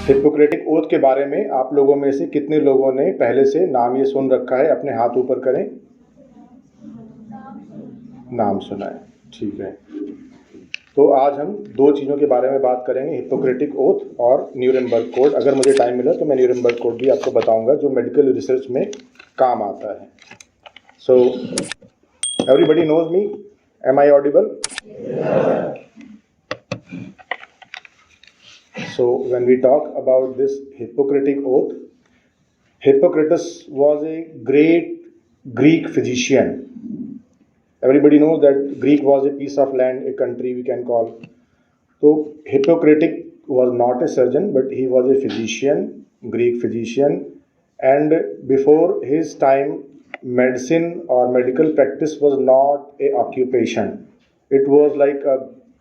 Hippocratic oath के बारे में आप लोगों में से कितने लोगों ने पहले से नाम ये सुन रखा है? अपने हाथ ऊपर करें। नाम सुना है, ठीक है। तो आज हम दो चीज़ों के बारे में बात करेंगे, हिप्पोक्रेटिक ओथ और न्यूरेमबर्ग कोड। अगर मुझे टाइम मिला तो मैं न्यूरेमबर्ग कोड भी आपको बताऊंगा जो मेडिकल रिसर्च में काम आता है। So everybody knows me, am I audible? So when we talk about this Hippocratic oath, Hippocrates was a great Greek physician. Everybody knows that Greek was a piece of land, a country we can call. So Hippocratic was not a surgeon, but he was a physician, Greek physician. And before his time, medicine or medical practice was not a occupation. It was like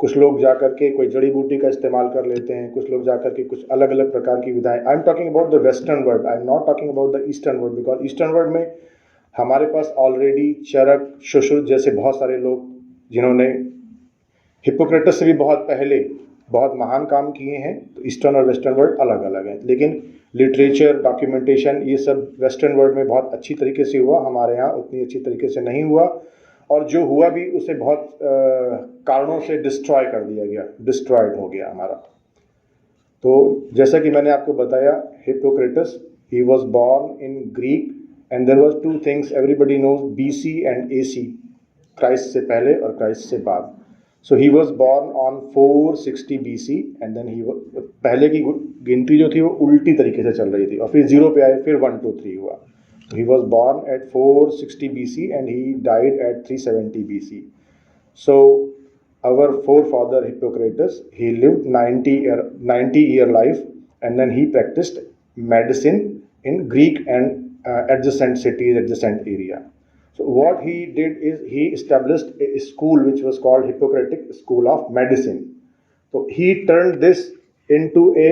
कुछ लोग जाकर के कोई जड़ी बूटी का इस्तेमाल कर लेते हैं, कुछ लोग जाकर के कुछ अलग अलग प्रकार की विधाएं। I am talking about the western world, I am not talking about the eastern world, because eastern world में हमारे पास ऑलरेडी चरक, शुश्रुत जैसे बहुत सारे लोग जिन्होंने हिप्पोक्रेटस से भी बहुत पहले बहुत महान काम किए हैं। तो ईस्टर्न और वेस्टर्न वर्ल्ड अलग अलग हैं, लेकिन लिटरेचर, डॉक्यूमेंटेशन, ये सब वेस्टर्न वर्ल्ड में बहुत अच्छी तरीके से हुआ। हमारे यहाँ उतनी अच्छी तरीके से नहीं हुआ, और जो हुआ भी उसे बहुत कारणों से डिस्ट्रॉय कर दिया गया, डिस्ट्रॉयड हो गया हमारा। तो जैसा कि मैंने आपको बताया, Hippocrates, he was born in Greek and there was two things everybody knows, BC and AC, Christ से पहले और क्राइस्ट से बाद। So he was born on 460 BC and then he, पहले की गिनती जो थी वो उल्टी तरीके से चल रही थी, और फिर 0 पे आए, फिर 1 2 3 हुआ। He was born at 460 BC and he died at 370 BC. So our forefather Hippocrates, he lived 90 year life, and then he practiced medicine in Greek and adjacent cities, adjacent area. So what he did is he established a school which was called Hippocratic School of Medicine. So he turned this into a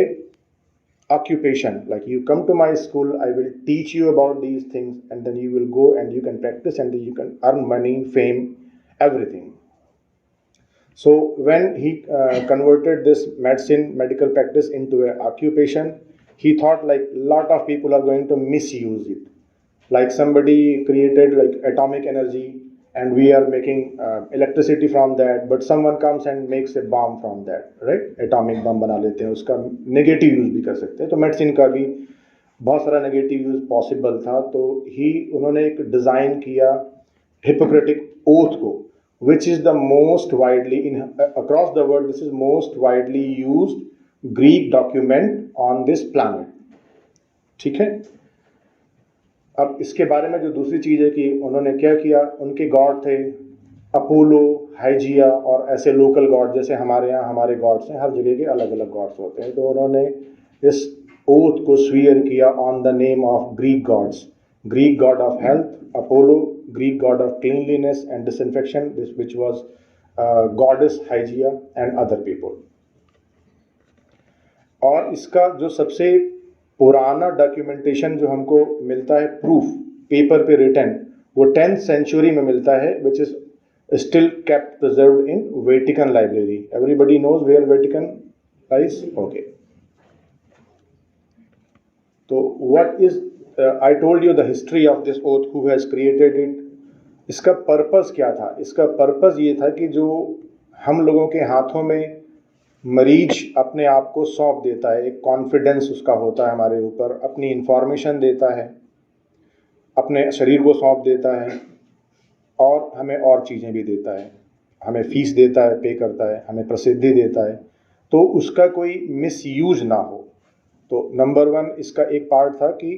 occupation, like you come to my school, I will teach you about these things, and then you will go and you can practice, and then you can earn money, fame, everything. So when he converted this medicine, medical practice into an occupation, he thought like lot of people are going to misuse it. Like somebody created like atomic energy and we are making electricity from that, but someone comes and makes a bomb from that, right? Atomic bomb बना लेते हैं, उसका negative use भी कर सकते हैं। तो medicine का भी बहुत सारा नेगेटिव यूज पॉसिबल था। तो उन्होंने एक डिज़ाइन किया हिप्पोक्रेटिक ओथ को, which is the most widely in across the world, this is most widely used Greek document on this planet, ठीक है। अब इसके बारे में जो दूसरी चीज़ है कि उन्होंने क्या किया, उनके गॉड थे अपोलो, हाइजिया और ऐसे लोकल गॉड, जैसे हमारे यहाँ हमारे गॉड्स हैं, हर जगह के अलग अलग गॉड्स होते हैं। तो उन्होंने इस ओथ को स्वीयर किया on the name of Greek gods, Greek god of health Apollo, Greek god of cleanliness and disinfection which was goddess Hygieia and other people. और इसका जो सबसे पुराना डॉक्यूमेंटेशन जो हमको मिलता है, प्रूफ पेपर पे रिटन, वो 10th सेंचुरी में मिलता है, which is still kept preserved in Vatican library. Everybody knows where Vatican lies, okay. तो what is, I told you the history of this oath, who has created it. इसका purpose क्या था? इसका purpose ये था कि जो हम लोगों के हाथों में मरीज अपने आप को सौंप देता है, एक कॉन्फिडेंस उसका होता है हमारे ऊपर, अपनी इंफॉर्मेशन देता है, अपने शरीर को सौंप देता है, और हमें और चीज़ें भी देता है, हमें फीस देता है, पे करता है, हमें प्रसिद्धि देता है, तो उसका कोई मिसयूज ना हो। तो नंबर 1 इसका एक पार्ट था कि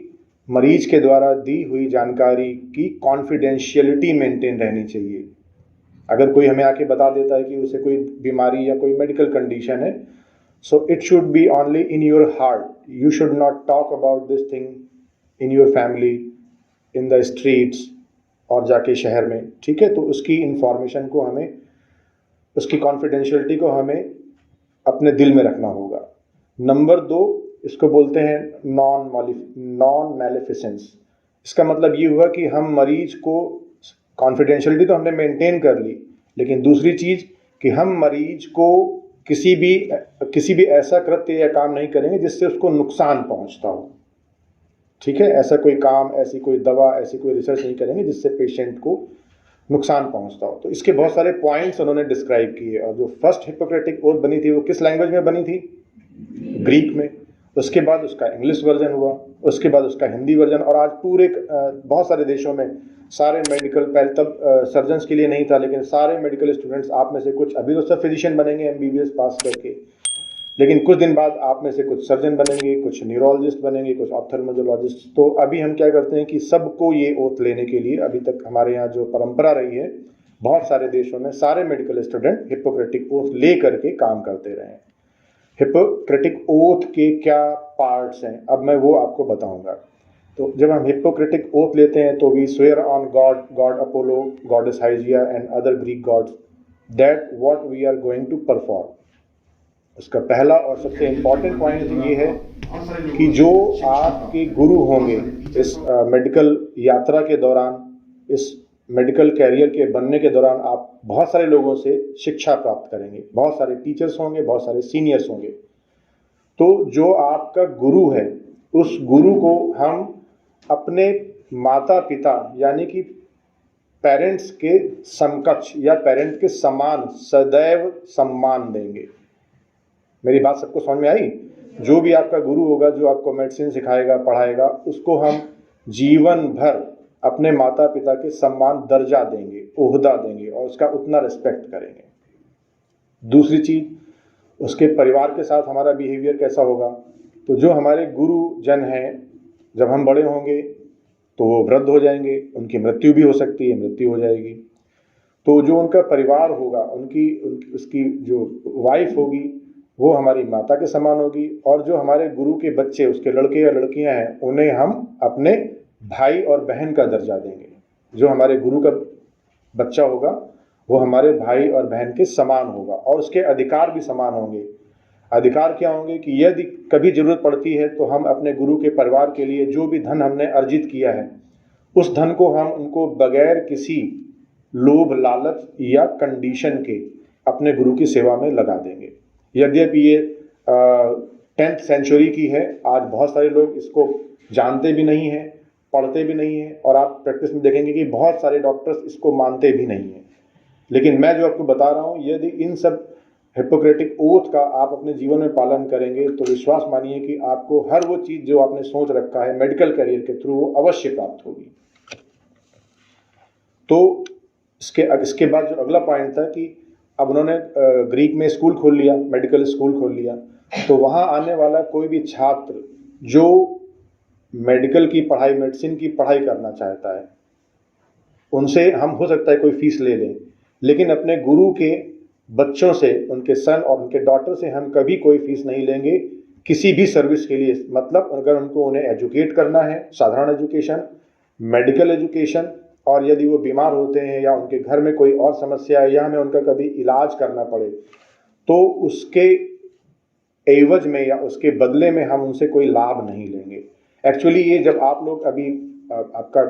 मरीज के द्वारा दी हुई जानकारी की कॉन्फिडेंशियलिटी मेंटेन रहनी चाहिए। अगर कोई हमें आके बता देता है कि उसे कोई बीमारी या कोई मेडिकल कंडीशन है, so it should be only in your heart, you should not talk about this thing in your family, in the streets और जाके शहर में, ठीक है। तो उसकी इंफॉर्मेशन को हमें, उसकी कॉन्फिडेंशियलिटी को हमें अपने दिल में रखना होगा। नंबर 2, इसको बोलते हैं नॉन मैलिफिसेंस। इसका मतलब ये हुआ कि हम मरीज को, कॉन्फिडेंशियलिटी तो हमने मेंटेन कर ली, लेकिन दूसरी चीज़ कि हम मरीज को किसी भी ऐसा कृत्य या काम नहीं करेंगे जिससे उसको नुकसान पहुंचता हो। ठीक है, ऐसा कोई काम, ऐसी कोई दवा, ऐसी कोई रिसर्च नहीं करेंगे जिससे पेशेंट को नुकसान पहुंचता हो। तो इसके बहुत सारे पॉइंट्स उन्होंने डिस्क्राइब किए। और जो फर्स्ट हिप्पोक्रेटिक ओथ बनी थी वो किस लैंग्वेज में बनी थी? ग्रीक में। उसके बाद उसका इंग्लिश वर्जन हुआ, उसके बाद उसका हिंदी वर्जन, और आज पूरे बहुत सारे देशों में सारे मेडिकल, पहले तब सर्जन्स के लिए नहीं था, लेकिन सारे मेडिकल स्टूडेंट्स, आप में से कुछ अभी तो सब फिजिशियन बनेंगे एमबीबीएस पास करके, लेकिन कुछ दिन बाद आप में से कुछ सर्जन बनेंगे, कुछ न्यूरोलॉजिस्ट बनेंगे, कुछ ऑप्थेल्मोलॉजिस्ट। तो अभी हम क्या करते हैं कि सबको ये ओथ लेने के लिए, अभी तक हमारे यहाँ जो परंपरा रही है, बहुत सारे देशों में सारे मेडिकल स्टूडेंट हिप्पोक्रेटिक ओथ ले करके काम करते रहे हैं। हिप्पोक्रेटिक ओथ के क्या पार्ट्स हैं, अब मैं वो आपको बताऊंगा। तो जब हम हिप्पोक्रेटिक ओथ लेते हैं तो we swear on god Apollo, goddess Hygieia and other Greek gods that what we are going to perform. उसका पहला और सबसे इम्पॉर्टेंट पॉइंट ये है कि जो आपके गुरु होंगे इस मेडिकल यात्रा के दौरान, इस मेडिकल कैरियर के बनने के दौरान, आप बहुत सारे लोगों से शिक्षा प्राप्त करेंगे, बहुत सारे टीचर्स होंगे, बहुत सारे सीनियर्स होंगे। तो जो आपका गुरु है, उस गुरु को हम अपने माता पिता यानी कि पेरेंट्स के समकक्ष या पेरेंट के समान सदैव सम्मान देंगे। मेरी बात सबको समझ में आई? जो भी आपका गुरु होगा, जो आपको मेडिसिन सिखाएगा, पढ़ाएगा, उसको हम जीवन भर अपने माता पिता के सम्मान दर्जा देंगे, ओहदा देंगे और उसका उतना रिस्पेक्ट करेंगे। दूसरी चीज, उसके परिवार के साथ हमारा बिहेवियर कैसा होगा? तो जो हमारे गुरुजन हैं, जब हम बड़े होंगे तो वो वृद्ध हो जाएंगे, उनकी मृत्यु भी हो सकती है, मृत्यु हो जाएगी। तो जो उनका परिवार होगा, उसकी जो वाइफ होगी वो हमारी माता के समान होगी, और जो हमारे गुरु के बच्चे, उसके लड़के या लड़कियां हैं, उन्हें हम अपने भाई और बहन का दर्जा देंगे। जो हमारे गुरु का बच्चा होगा वो हमारे भाई और बहन के समान होगा, और उसके अधिकार भी समान होंगे। अधिकार क्या होंगे कि यदि कभी जरूरत पड़ती है तो हम अपने गुरु के परिवार के लिए जो भी धन हमने अर्जित किया है, उस धन को हम उनको बगैर किसी लोभ लालच या कंडीशन के अपने गुरु की सेवा में लगा देंगे। यद्यपि ये 10th सेंचुरी की है, आज बहुत सारे लोग इसको जानते भी नहीं हैं, पढ़ते भी नहीं हैं, और आप प्रैक्टिस में देखेंगे कि बहुत सारे डॉक्टर्स इसको मानते भी नहीं हैं। लेकिन मैं जो आपको बता रहा हूँ, यदि इन सब हिप्पोक्रेटिक ओथ का आप अपने जीवन में पालन करेंगे तो विश्वास मानिए कि आपको हर वो चीज़ जो आपने सोच रखा है मेडिकल करियर के थ्रू, वो अवश्य प्राप्त होगी। तो इसके बाद जो अगला पॉइंट था कि अब उन्होंने ग्रीक में स्कूल खोल लिया, मेडिकल स्कूल खोल लिया, तो वहाँ आने वाला कोई भी छात्र जो मेडिकल की पढ़ाई, मेडिसिन की पढ़ाई करना चाहता है, उनसे हम हो सकता है कोई फीस ले लें, लेकिन अपने गुरु के बच्चों से, उनके सन और उनके डॉटर से हम कभी कोई फीस नहीं लेंगे किसी भी सर्विस के लिए। मतलब अगर उन्हें एजुकेट करना है, साधारण एजुकेशन, मेडिकल एजुकेशन, और यदि वो बीमार होते हैं या उनके घर में कोई और समस्या है या हमें उनका कभी इलाज करना पड़े, तो उसके एवज में या उसके बदले में हम उनसे कोई लाभ नहीं लेंगे। एक्चुअली ये जब आप लोग, अभी आपका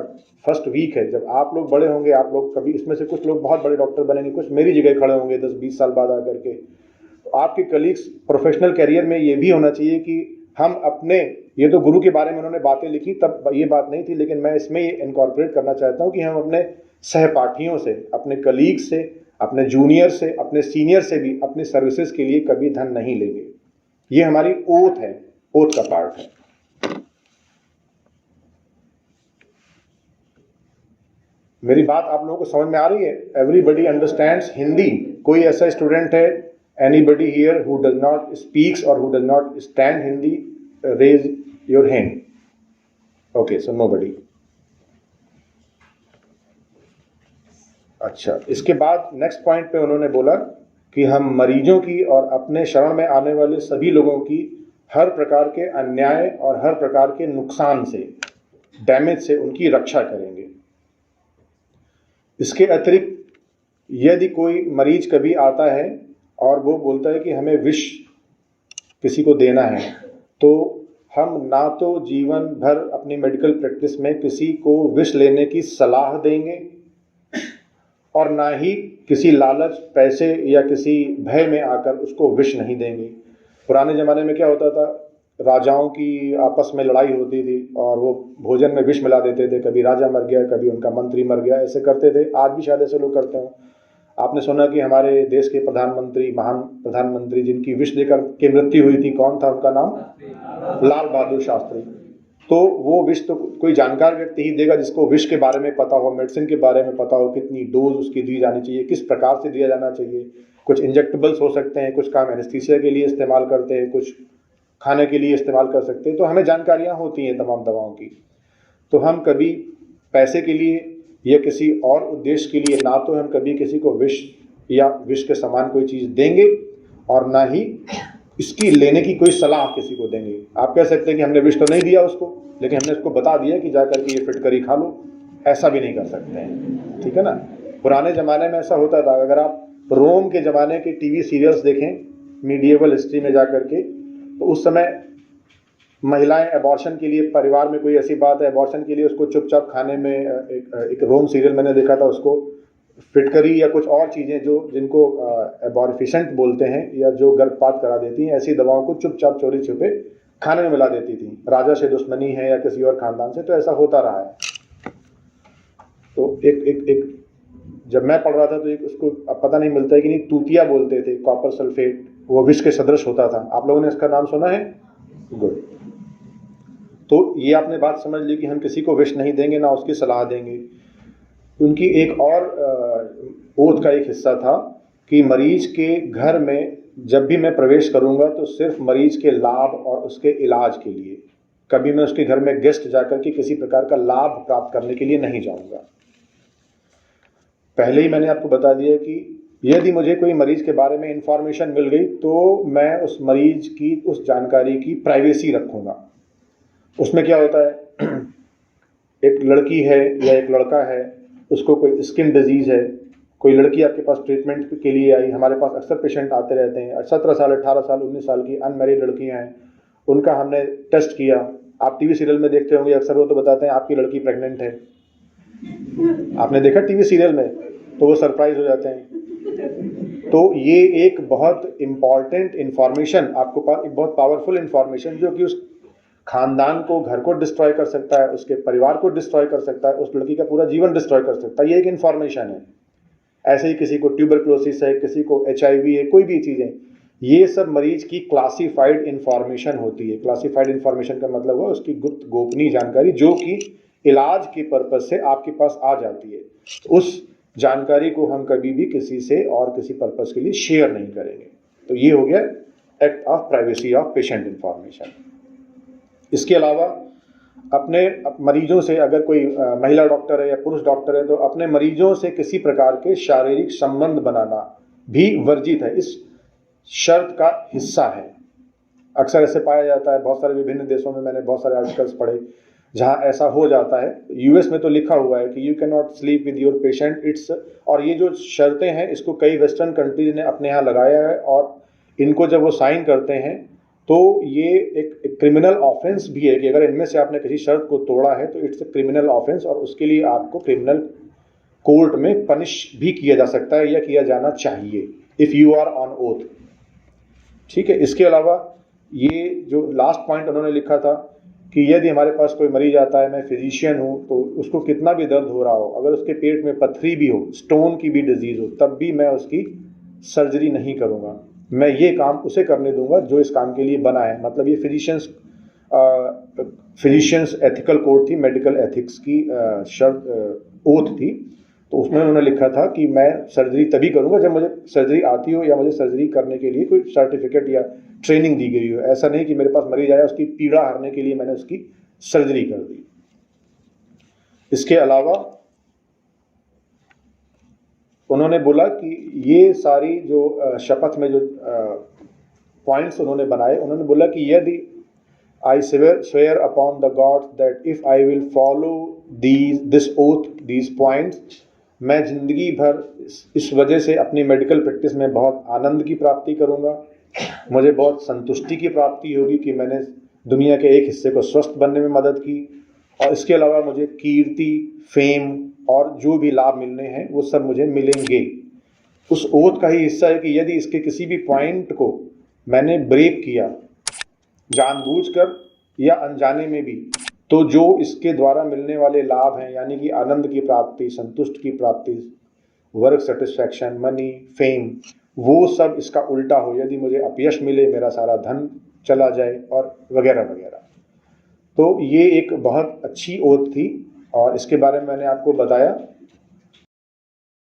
फर्स्ट वीक है, जब आप लोग बड़े होंगे, आप लोग कभी इसमें से कुछ लोग बहुत बड़े डॉक्टर बनेंगे, कुछ मेरी जगह खड़े होंगे 10-20 साल बाद आकर के, तो आपके कलीग्स प्रोफेशनल करियर में ये भी होना चाहिए कि हम अपने, ये तो गुरु के बारे में उन्होंने बातें लिखी, तब ये बात नहीं थी, लेकिन मैं इसमें ये इनकॉर्पोरेट करना चाहता हूँ कि हम अपने सहपाठियों से, अपने कलीग से, अपने जूनियर से, अपने सीनियर से भी अपनी सर्विसेज के लिए कभी धन नहीं लेंगे। ये हमारी ओथ है, ओथ का पार्ट है। मेरी बात आप लोगों को समझ में आ रही है? Everybody understands Hindi? कोई ऐसा स्टूडेंट है, anybody here who does not speaks or who does not stand Hindi, raise your hand. Okay, so nobody. अच्छा, इसके बाद नेक्स्ट पॉइंट पे उन्होंने बोला कि हम मरीजों की और अपने शरण में आने वाले सभी लोगों की हर प्रकार के अन्याय और हर प्रकार के नुकसान से, डैमेज से उनकी रक्षा करेंगे। इसके अतिरिक्त यदि कोई मरीज कभी आता है और वो बोलता है कि हमें विष किसी को देना है, तो हम ना तो जीवन भर अपनी मेडिकल प्रैक्टिस में किसी को विष लेने की सलाह देंगे, और ना ही किसी लालच, पैसे या किसी भय में आकर उसको विष नहीं देंगे। पुराने ज़माने में क्या होता था, राजाओं की आपस में लड़ाई होती थी और वो भोजन में विष मिला देते थे, कभी राजा मर गया, कभी उनका मंत्री मर गया, ऐसे करते थे। आज भी शायद ऐसे लोग करते हो। आपने सुना कि हमारे देश के प्रधानमंत्री, महान प्रधानमंत्री जिनकी विष देकर के मृत्यु हुई थी, कौन था उनका नाम? लाल बहादुर शास्त्री। तो वो विष तो कोई जानकार व्यक्ति ही देगा जिसको विष के बारे में पता हो, मेडिसिन के बारे में पता हो, कितनी डोज उसकी दी जानी चाहिए, किस प्रकार से दिया जाना चाहिए। कुछ इंजेक्टेबल्स हो सकते हैं, कुछ काम एनेस्थीसिया के लिए इस्तेमाल करते हैं, कुछ खाने के लिए इस्तेमाल कर सकते हैं। तो हमें जानकारियाँ होती हैं तमाम दवाओं की। तो हम कभी पैसे के लिए या किसी और उद्देश्य के लिए ना तो हम कभी किसी को विष या विष के समान कोई चीज़ देंगे और ना ही इसकी लेने की कोई सलाह किसी को देंगे। आप कह सकते हैं कि हमने विष तो नहीं दिया उसको, लेकिन हमने उसको बता दिया कि जाकर के ये फिटकरी खा लो, ऐसा भी नहीं कर सकते हैं, ठीक है ना। पुराने ज़माने में ऐसा होता था। अगर आप रोम के ज़माने के टीवी सीरियल्स देखें, मीडिएवल हिस्ट्री में जाकर के, तो उस समय महिलाएं एबॉर्शन के लिए, परिवार में कोई ऐसी बात है एबॉर्शन के लिए, उसको चुपचाप खाने में, एक रोम सीरियल मैंने देखा था, उसको फिटकरी या कुछ और चीज़ें जो जिनको एबॉर्फिशेंट बोलते हैं या जो गर्भपात करा देती हैं, ऐसी दवाओं को चुपचाप चोरी छुपे खाने में मिला देती थी। राजा से दुश्मनी है या किसी और खानदान से, तो ऐसा होता रहा है। तो एक जब मैं पढ़ रहा था तो एक उसको अब पता नहीं मिलता है कि नहीं, तूतिया बोलते थे, कॉपर सल्फेट, वो विष के सदृश होता था। आप लोगों ने इसका नाम सुना है? गुड। तो ये आपने बात समझ ली कि हम किसी को विष नहीं देंगे, ना उसकी सलाह देंगे। उनकी एक और ओथ का एक हिस्सा था कि मरीज के घर में जब भी मैं प्रवेश करूंगा तो सिर्फ मरीज के लाभ और उसके इलाज के लिए, कभी मैं उसके घर में गेस्ट जाकर के किसी प्रकार का लाभ प्राप्त करने के लिए नहीं जाऊंगा। पहले ही मैंने आपको बता दिया कि यदि मुझे कोई मरीज के बारे में इंफॉर्मेशन मिल गई तो मैं उस मरीज की उस जानकारी की प्राइवेसी रखूंगा। उसमें क्या होता है, एक लड़की है या एक लड़का है, उसको कोई स्किन डिजीज है, कोई लड़की आपके पास ट्रीटमेंट के लिए आई, हमारे पास अक्सर पेशेंट आते रहते हैं, 17 साल 18 साल 19 साल की अनमैरिड लड़कियां हैं, उनका हमने टेस्ट किया। आप टीवी सीरियल में देखते होंगे, अक्सर वो तो बताते हैं आपकी लड़की प्रेग्नेंट है। आपने देखा टीवी सीरियल में, तो वो सरप्राइज हो जाते हैं। तो ये एक बहुत इंपॉर्टेंट इंफॉर्मेशन आपको पास, एक बहुत पावरफुल इंफॉर्मेशन जो कि उस खानदान को, घर को डिस्ट्रॉय कर सकता है, उसके परिवार को डिस्ट्रॉय कर सकता है, उस लड़की का पूरा जीवन डिस्ट्रॉय कर सकता है। ये एक इंफॉर्मेशन है। ऐसे ही किसी को ट्यूबरक्लोसिस है, किसी को HIV है, कोई भी चीज़ें, ये सब मरीज की क्लासिफाइड इंफॉर्मेशन होती है। क्लासिफाइड इंफॉर्मेशन का मतलब हुआ उसकी गुप्त गोपनीय जानकारी जो कि इलाज के पर्पज से आपके पास आ जाती है। उस जानकारी को हम कभी भी किसी से और किसी पर्पज के लिए शेयर नहीं करेंगे। तो ये हो गया act of privacy of patient information. इसके अलावा अपने मरीजों से, अगर कोई महिला डॉक्टर है या पुरुष डॉक्टर है, तो अपने मरीजों से किसी प्रकार के शारीरिक संबंध बनाना भी वर्जित है, इस शर्त का हिस्सा है। अक्सर ऐसे पाया जाता है, बहुत सारे विभिन्न देशों में मैंने बहुत सारे आर्टिकल्स पढ़े जहां ऐसा हो जाता है। US में तो लिखा हुआ है कि you can not sleep with your patient, it's, और ये जो शर्तें हैं इसको कई वेस्टर्न कंट्रीज ने अपने यहाँ लगाया है, और इनको जब वो साइन करते हैं तो ये एक क्रिमिनल ऑफेंस भी है कि अगर इनमें से आपने किसी शर्त को तोड़ा है तो इट्स ए क्रिमिनल ऑफेंस, और उसके लिए आपको क्रिमिनल कोर्ट में पनिश भी किया जा सकता है या किया जाना चाहिए if you are on oath. ठीक है। इसके अलावा ये जो लास्ट पॉइंट उन्होंने लिखा था कि यदि हमारे पास कोई मरीज आता है, मैं फिजिशियन हूँ, तो उसको कितना भी दर्द हो रहा हो, अगर उसके पेट में पथरी भी हो, स्टोन की भी डिजीज हो, तब भी मैं उसकी सर्जरी नहीं करूँगा। मैं ये काम उसे करने दूंगा जो इस काम के लिए बना है। मतलब ये फिजिशियंस एथिकल कोड थी, मेडिकल एथिक्स की शर्त ओथ थी। तो उसमें उन्होंने लिखा था कि मैं सर्जरी तभी करूंगा जब मुझे सर्जरी आती हो या मुझे सर्जरी करने के लिए कोई सर्टिफिकेट या ट्रेनिंग दी गई हो। ऐसा नहीं कि मेरे पास मरीज आया, उसकी पीड़ा हरने के लिए मैंने उसकी सर्जरी कर दी। इसके अलावा उन्होंने बोला कि ये सारी जो शपथ में जो पॉइंट्स उन्होंने बनाए, उन्होंने बोला कि यदि I swear upon the God that if I will follow this oath, these points, मैं जिंदगी भर इस वजह से अपनी मेडिकल प्रैक्टिस में बहुत आनंद की प्राप्ति करूंगा, मुझे बहुत संतुष्टि की प्राप्ति होगी कि मैंने दुनिया के एक हिस्से को स्वस्थ बनने में मदद की, और इसके अलावा मुझे कीर्ति, फेम, और जो भी लाभ मिलने हैं वो सब मुझे मिलेंगे। उस ओथ का ही हिस्सा है कि यदि इसके किसी भी पॉइंट को मैंने ब्रेक किया जानबूझकर या अनजाने में भी, तो जो इसके द्वारा मिलने वाले लाभ हैं, यानी कि आनंद की प्राप्ति, संतुष्ट की प्राप्ति, वर्क सेटिस्फैक्शन, मनी, फेम, वो सब इसका उल्टा हो। यदि मुझे अपयश मिले, मेरा सारा धन चला जाए और वगैरह वगैरह। तो ये एक बहुत अच्छी ओथ थी और इसके बारे में मैंने आपको बताया।